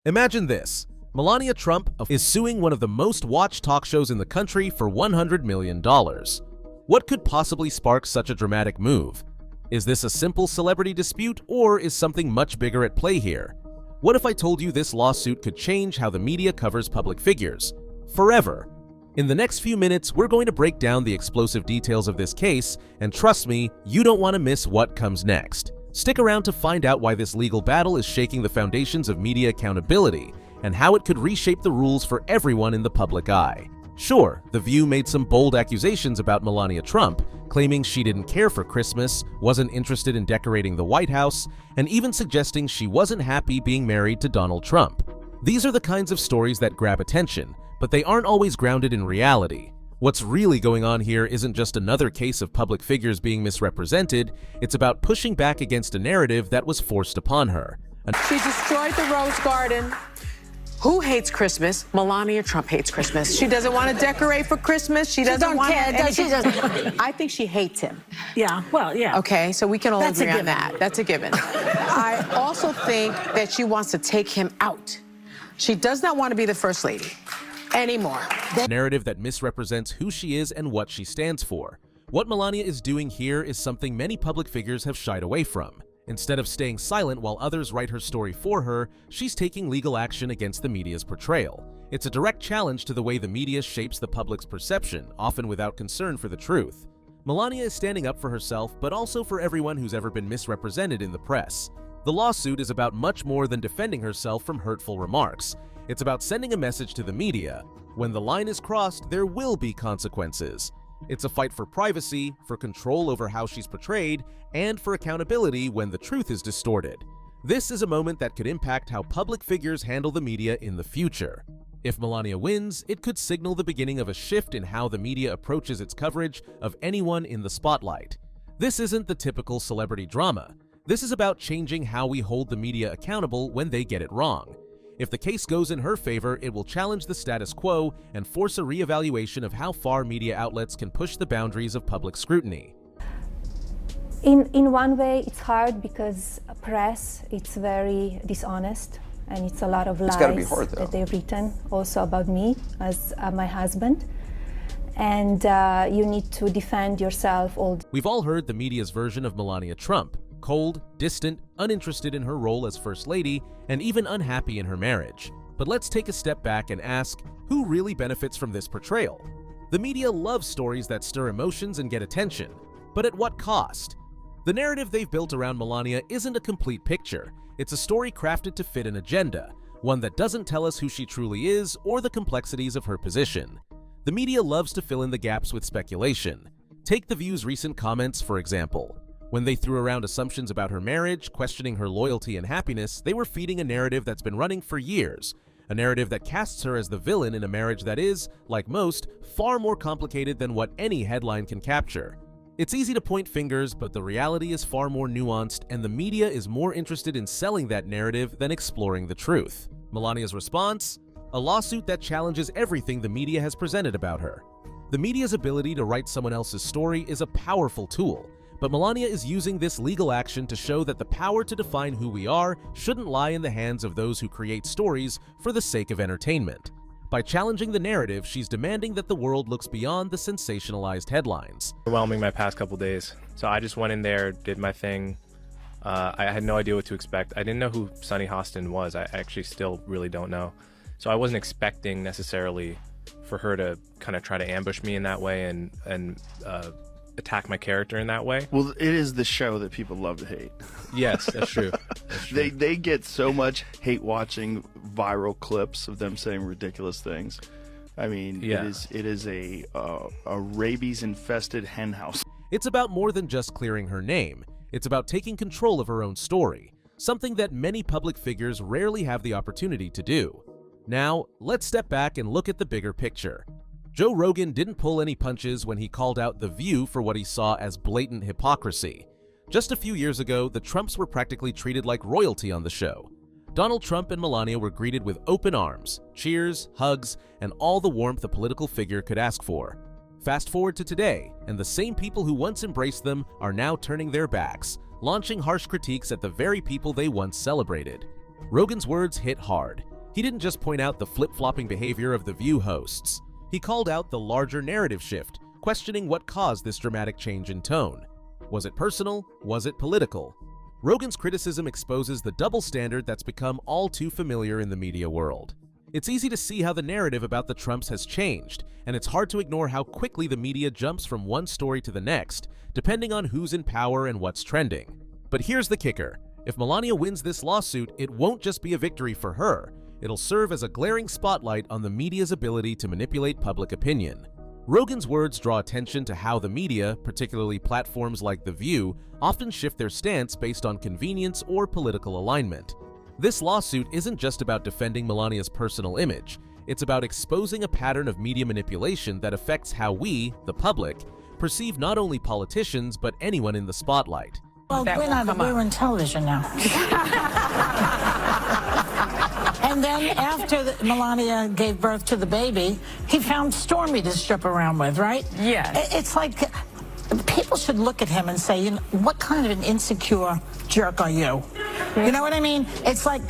Imagine this. Melania Trump is suing one of the most watched talk shows in the country for $100 million. What could possibly spark such a dramatic move? Is this a simple celebrity dispute, or is something much bigger at play here? What if I told you this lawsuit could change how the media covers public figures? Forever. In the next few minutes, we're going to break down the explosive details of this case, and trust me, you don't want to miss what comes next. Stick around to find out why this legal battle is shaking the foundations of media accountability and how it could reshape the rules for everyone in the public eye. Sure, The View made some bold accusations about Melania Trump, claiming she didn't care for Christmas, wasn't interested in decorating the White House, and even suggesting she wasn't happy being married to Donald Trump. These are the kinds of stories that grab attention, but they aren't always grounded in reality. What's really going on here isn't just another case of public figures being misrepresented, it's about pushing back against a narrative that was forced upon her. She destroyed the Rose Garden. Who hates Christmas? Melania Trump hates Christmas. She doesn't want to decorate for Christmas. She doesn't want care. She doesn't. I think she hates him. Yeah, well, yeah. Okay, so we can all That's agree a on that. That's a given. I also think that she wants to take him out. She does not want to be the first lady anymore. A narrative that misrepresents who she is and what she stands for. What Melania is doing here is something many public figures have shied away from. Instead of staying silent while others write her story for her, she's taking legal action against the media's portrayal. It's a direct challenge to the way the media shapes the public's perception, often without concern for the truth. Melania is standing up for herself, but also for everyone who's ever been misrepresented in the press. The lawsuit is about much more than defending herself from hurtful remarks. It's about sending a message to the media. When the line is crossed, there will be consequences. It's a fight for privacy, for control over how she's portrayed, and for accountability when the truth is distorted. This is a moment that could impact how public figures handle the media in the future. If Melania wins, it could signal the beginning of a shift in how the media approaches its coverage of anyone in the spotlight. This isn't the typical celebrity drama. This is about changing how we hold the media accountable when they get it wrong. If the case goes in her favor, it will challenge the status quo and force a reevaluation of how far media outlets can push the boundaries of public scrutiny. In one way, it's hard because press, it's very dishonest, and it's a lot of lies It's gotta be hard, though. that they've written also about me as my husband. And you need to defend yourself all the We've all heard the media's version of Melania Trump. Cold, distant, uninterested in her role as First Lady, and even unhappy in her marriage. But let's take a step back and ask, who really benefits from this portrayal? The media loves stories that stir emotions and get attention, but at what cost? The narrative they've built around Melania isn't a complete picture. It's a story crafted to fit an agenda, one that doesn't tell us who she truly is or the complexities of her position. The media loves to fill in the gaps with speculation. Take The View's recent comments, for example. When they threw around assumptions about her marriage, questioning her loyalty and happiness, they were feeding a narrative that's been running for years. A narrative that casts her as the villain in a marriage that is, like most, far more complicated than what any headline can capture. It's easy to point fingers, but the reality is far more nuanced, and the media is more interested in selling that narrative than exploring the truth. Melania's response? A lawsuit that challenges everything the media has presented about her. The media's ability to write someone else's story is a powerful tool. But Melania is using this legal action to show that the power to define who we are shouldn't lie in the hands of those who create stories for the sake of entertainment. By challenging the narrative, she's demanding that the world looks beyond the sensationalized headlines. Overwhelming my past couple days. So I just went in there, did my thing. I had no idea what to expect. I didn't know who Sunny Hostin was. I actually still really don't know. So I wasn't expecting necessarily for her to kind of try to ambush me in that way and attack my character in that way. Well, it is the show that people love to hate. Yes, that's true. That's true. They get so much hate watching viral clips of them saying ridiculous things. I mean, Yeah. it is a rabies-infested henhouse. It's about more than just clearing her name. It's about taking control of her own story, something that many public figures rarely have the opportunity to do. Now, let's step back and look at the bigger picture. Joe Rogan didn't pull any punches when he called out The View for what he saw as blatant hypocrisy. Just a few years ago, the Trumps were practically treated like royalty on the show. Donald Trump and Melania were greeted with open arms, cheers, hugs, and all the warmth a political figure could ask for. Fast forward to today, and the same people who once embraced them are now turning their backs, launching harsh critiques at the very people they once celebrated. Rogan's words hit hard. He didn't just point out the flip-flopping behavior of The View hosts. He called out the larger narrative shift, questioning what caused this dramatic change in tone. Was it personal? Was it political? Rogan's criticism exposes the double standard that's become all too familiar in the media world. It's easy to see how the narrative about the Trumps has changed, and it's hard to ignore how quickly the media jumps from one story to the next, depending on who's in power and what's trending. But here's the kicker. If Melania wins this lawsuit, it won't just be a victory for her. It'll serve as a glaring spotlight on the media's ability to manipulate public opinion. Rogan's words draw attention to how the media, particularly platforms like The View, often shift their stance based on convenience or political alignment. This lawsuit isn't just about defending Melania's personal image. It's about exposing a pattern of media manipulation that affects how we, the public, perceive not only politicians but anyone in the spotlight. Well, we're on television now. And then after Melania gave birth to the baby, he found Stormy to strip around with, right? Yes. It's like people should look at him and say, you know, what kind of an insecure jerk are you? You know what I mean? It's like,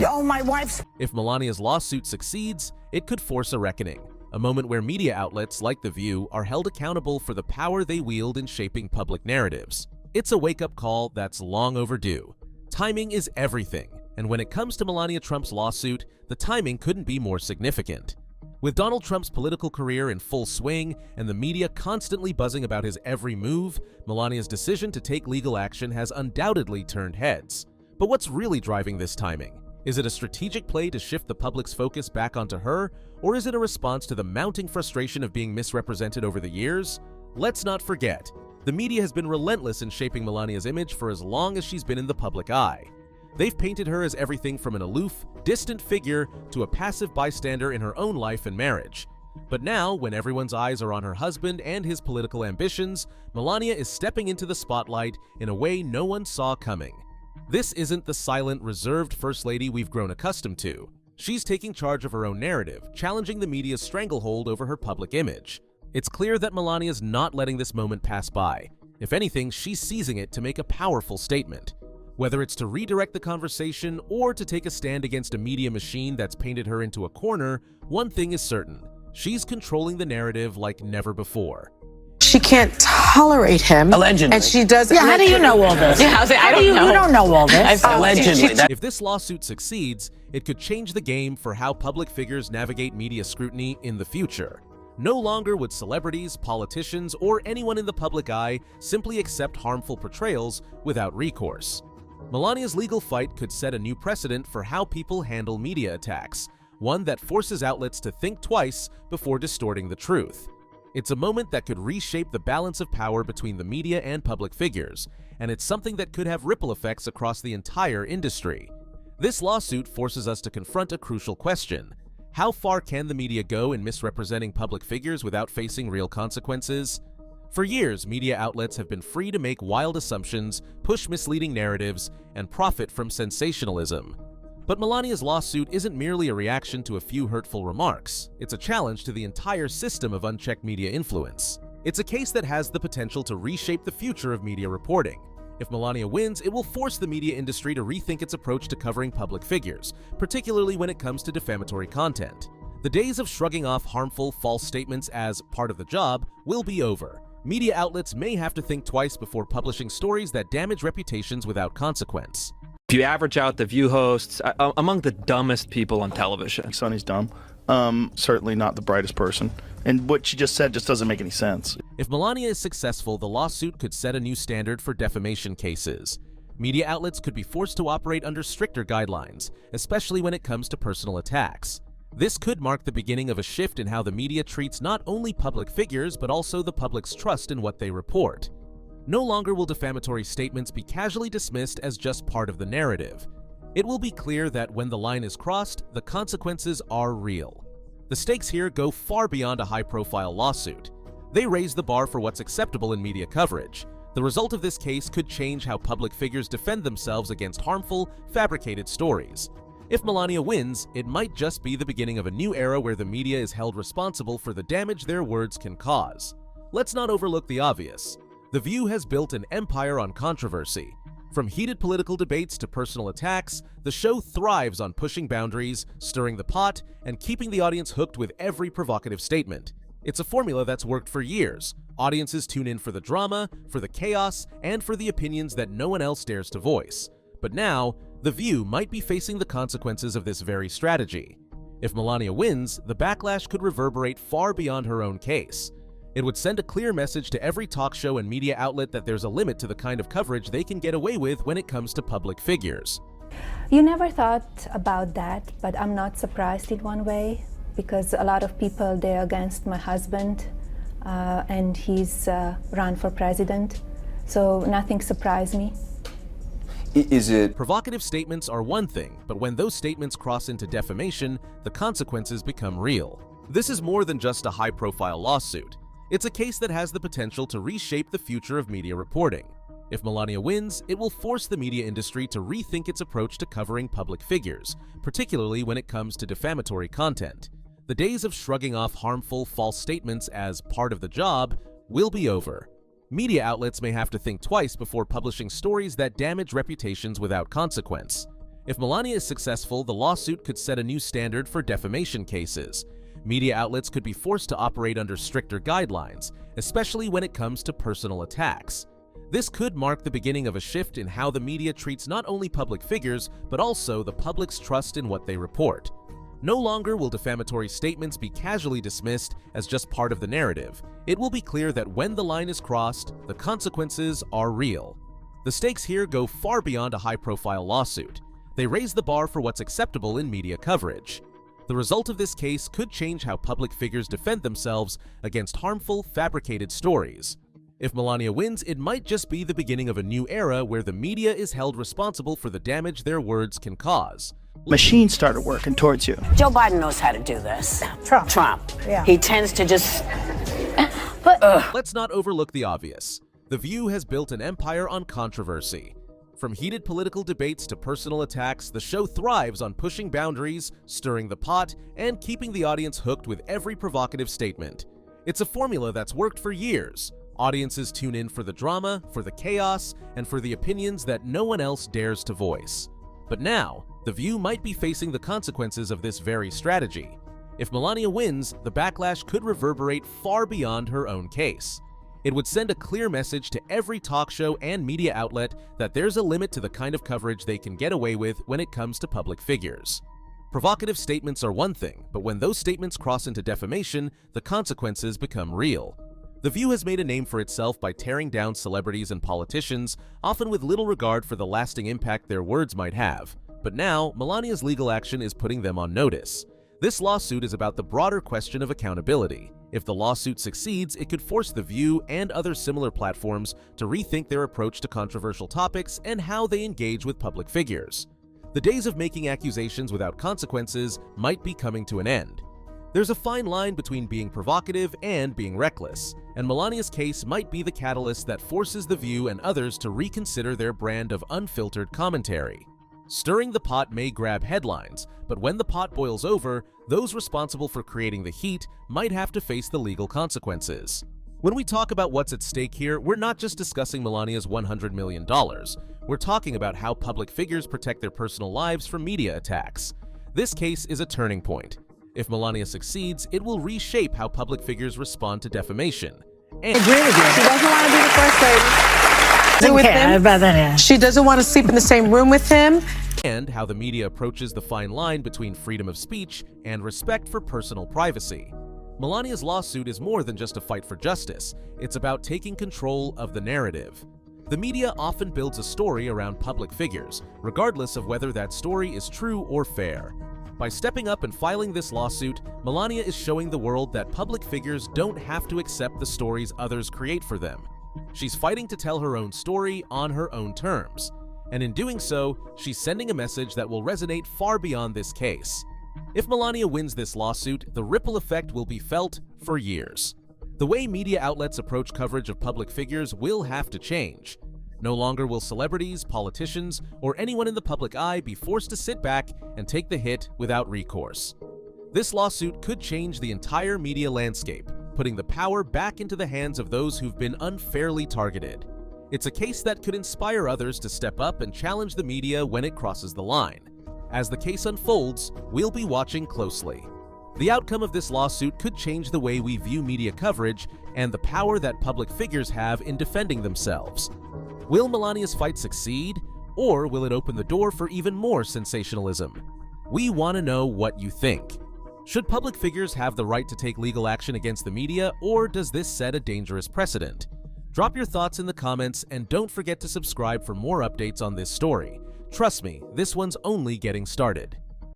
oh, my wife's... If Melania's lawsuit succeeds, it could force a reckoning, a moment where media outlets like The View are held accountable for the power they wield in shaping public narratives. It's a wake-up call that's long overdue. Timing is everything, and when it comes to Melania Trump's lawsuit, the timing couldn't be more significant. With Donald Trump's political career in full swing and the media constantly buzzing about his every move, Melania's decision to take legal action has undoubtedly turned heads. But what's really driving this timing? Is it a strategic play to shift the public's focus back onto her, or is it a response to the mounting frustration of being misrepresented over the years? Let's not forget, the media has been relentless in shaping Melania's image for as long as she's been in the public eye. They've painted her as everything from an aloof, distant figure to a passive bystander in her own life and marriage. But now, when everyone's eyes are on her husband and his political ambitions, Melania is stepping into the spotlight in a way no one saw coming. This isn't the silent, reserved First Lady we've grown accustomed to. She's taking charge of her own narrative, challenging the media's stranglehold over her public image. It's clear that Melania's not letting this moment pass by. If anything, she's seizing it to make a powerful statement. Whether it's to redirect the conversation or to take a stand against a media machine that's painted her into a corner, one thing is certain. She's controlling the narrative like never before. She can't tolerate him. Allegedly. And she does. Yeah, how do you know all this? Yeah, I don't know. You don't know all this. Allegedly. If this lawsuit succeeds, it could change the game for how public figures navigate media scrutiny in the future. No longer would celebrities, politicians, or anyone in the public eye simply accept harmful portrayals without recourse. Melania's legal fight could set a new precedent for how people handle media attacks, one that forces outlets to think twice before distorting the truth. It's a moment that could reshape the balance of power between the media and public figures, and it's something that could have ripple effects across the entire industry. This lawsuit forces us to confront a crucial question. How far can the media go in misrepresenting public figures without facing real consequences? For years, media outlets have been free to make wild assumptions, push misleading narratives, and profit from sensationalism. But Melania's lawsuit isn't merely a reaction to a few hurtful remarks. It's a challenge to the entire system of unchecked media influence. It's a case that has the potential to reshape the future of media reporting. If Melania wins, it will force the media industry to rethink its approach to covering public figures, particularly when it comes to defamatory content. The days of shrugging off harmful, false statements as part of the job will be over. Media outlets may have to think twice before publishing stories that damage reputations without consequence. If you average out the View hosts, among the dumbest people on television. Sonny's dumb. Certainly not the brightest person. And what she just said just doesn't make any sense. If Melania is successful, the lawsuit could set a new standard for defamation cases. Media outlets could be forced to operate under stricter guidelines, especially when it comes to personal attacks. This could mark the beginning of a shift in how the media treats not only public figures, but also the public's trust in what they report. No longer will defamatory statements be casually dismissed as just part of the narrative. It will be clear that when the line is crossed, the consequences are real. The stakes here go far beyond a high-profile lawsuit. They raise the bar for what's acceptable in media coverage. The result of this case could change how public figures defend themselves against harmful, fabricated stories. If Melania wins, it might just be the beginning of a new era where the media is held responsible for the damage their words can cause. Let's not overlook the obvious. The View has built an empire on controversy. From heated political debates to personal attacks, the show thrives on pushing boundaries, stirring the pot, and keeping the audience hooked with every provocative statement. It's a formula that's worked for years. Audiences tune in for the drama, for the chaos, and for the opinions that no one else dares to voice. But now, The View might be facing the consequences of this very strategy. If Melania wins, the backlash could reverberate far beyond her own case. It would send a clear message to every talk show and media outlet that there's a limit to the kind of coverage they can get away with when it comes to public figures. You never thought about that, but I'm not surprised in one way, because a lot of people, they're against my husband, and he's run for president, so nothing surprised me. Is it... Provocative statements are one thing, but when those statements cross into defamation, the consequences become real. This is more than just a high-profile lawsuit. It's a case that has the potential to reshape the future of media reporting. If Melania wins, it will force the media industry to rethink its approach to covering public figures, particularly when it comes to defamatory content. The days of shrugging off harmful, false statements as part of the job will be over. Media outlets may have to think twice before publishing stories that damage reputations without consequence. If Melania is successful, the lawsuit could set a new standard for defamation cases. Media outlets could be forced to operate under stricter guidelines, especially when it comes to personal attacks. This could mark the beginning of a shift in how the media treats not only public figures, but also the public's trust in what they report. No longer will defamatory statements be casually dismissed as just part of the narrative. It will be clear that when the line is crossed, the consequences are real. The stakes here go far beyond a high-profile lawsuit. They raise the bar for what's acceptable in media coverage. The result of this case could change how public figures defend themselves against harmful, fabricated stories. If Melania wins, it might just be the beginning of a new era where the media is held responsible for the damage their words can cause. Machine started working towards you. Joe Biden knows how to do this. Trump. Yeah. He tends to just... Let's not overlook the obvious. The View has built an empire on controversy. From heated political debates to personal attacks, the show thrives on pushing boundaries, stirring the pot, and keeping the audience hooked with every provocative statement. It's a formula that's worked for years. Audiences tune in for the drama, for the chaos, and for the opinions that no one else dares to voice. But now, The View might be facing the consequences of this very strategy. If Melania wins, the backlash could reverberate far beyond her own case. It would send a clear message to every talk show and media outlet that there's a limit to the kind of coverage they can get away with when it comes to public figures. Provocative statements are one thing, but when those statements cross into defamation, the consequences become real. The View has made a name for itself by tearing down celebrities and politicians, often with little regard for the lasting impact their words might have. But now, Melania's legal action is putting them on notice. This lawsuit is about the broader question of accountability. If the lawsuit succeeds, it could force The View and other similar platforms to rethink their approach to controversial topics and how they engage with public figures. The days of making accusations without consequences might be coming to an end. There's a fine line between being provocative and being reckless, and Melania's case might be the catalyst that forces The View and others to reconsider their brand of unfiltered commentary. Stirring the pot may grab headlines, but when the pot boils over, those responsible for creating the heat might have to face the legal consequences. When we talk about what's at stake here, we're not just discussing Melania's $100 million. We're talking about how public figures protect their personal lives from media attacks. This case is a turning point. If Melania succeeds, it will reshape how public figures respond to defamation. And She doesn't want to be the first lady. With him. She doesn't want to sleep in the same room with him. And how the media approaches the fine line between freedom of speech and respect for personal privacy. Melania's lawsuit is more than just a fight for justice. It's about taking control of the narrative. The media often builds a story around public figures, regardless of whether that story is true or fair. By stepping up and filing this lawsuit, Melania is showing the world that public figures don't have to accept the stories others create for them. She's fighting to tell her own story on her own terms. And in doing so, she's sending a message that will resonate far beyond this case. If Melania wins this lawsuit, the ripple effect will be felt for years. The way media outlets approach coverage of public figures will have to change. No longer will celebrities, politicians, or anyone in the public eye be forced to sit back and take the hit without recourse. This lawsuit could change the entire media landscape, putting the power back into the hands of those who've been unfairly targeted. It's a case that could inspire others to step up and challenge the media when it crosses the line. As the case unfolds, we'll be watching closely. The outcome of this lawsuit could change the way we view media coverage and the power that public figures have in defending themselves. Will Melania's fight succeed, or will it open the door for even more sensationalism? We want to know what you think. Should public figures have the right to take legal action against the media, or does this set a dangerous precedent? Drop your thoughts in the comments and don't forget to subscribe for more updates on this story. Trust me, this one's only getting started.